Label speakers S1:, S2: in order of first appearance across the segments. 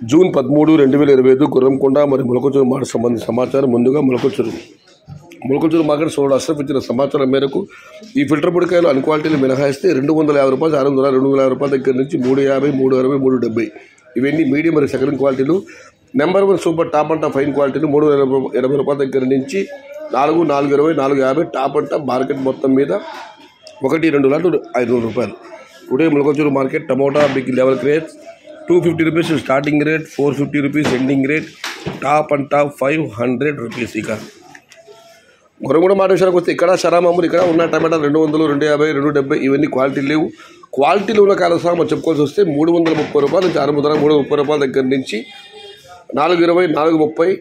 S1: June 13, 2025 Gurramkonda మరియు మొలకచూరు market సంబంధించిన సమాచారం. ముందుగా మొలకచూరు మార్కెట్ సోడా అసలు ఇచ్చిన సమాచారం మేరకు ఈ ఫిల్టర్ పొడికాయలు అన్ని క్వాలిటీలు మినహాయిస్తే 250 రూపాయలు, 600, 250 రూపాయల దగ్గర నుంచి 350, 360, 370 ఇవన్నీ మీడియం మరియు సెకండ్ క్వాలిటీలు. Number 1 super top and top fine క్వాలిటీలు 380 రూపాయల దగ్గర నుంచి 4, 420, 450 టాప్ అండ్ టాప్ మార్కెట్ మొత్తం మీద 1, 2 లాట్లు 500 రూపాయలు. Today Molakachuru market tomato big level grade 250 rupees starting rate, 450 rupees ending rate, top and top 500 rupees. ఇక గుర్రంకొండ మాట విషయానికి వస్తే ఇక్కడ శరామామూలు ఇక్కడ ఉన్న టమాటా 200, 250, 270 ఇవన్నీ క్వాలిటీలు లేవు. క్వాలిటీలు ఉన్న కాలసాగా మనం చెప్పుకోవాల్సి వస్తే 330 రూపాయల నుంచి 330 రూపాయల దగ్గర నుంచి 420, 430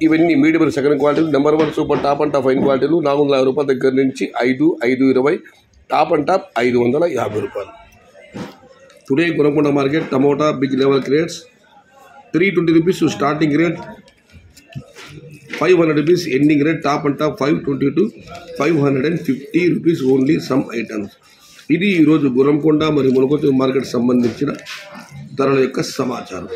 S1: ఇవన్నీ మీడియం సెకండ్ క్వాలిటీలు. Number 1 super top and top fine క్వాలిటీలు 450 రూపాయల దగ్గర నుంచి 5, 520 టాప్ అండ్ టాప్ 550 రూపాయలు. Today Gurramkonda market tomato big level grades 320 rupees starting rate, 500 rupees ending rate, top and top 520 to 550 rupees only some items. ఇది ఈరోజు గుర్రంకొండ మరియు మొలకచూరు market సంబంధించిన ధరల యొక్క సమాచారం.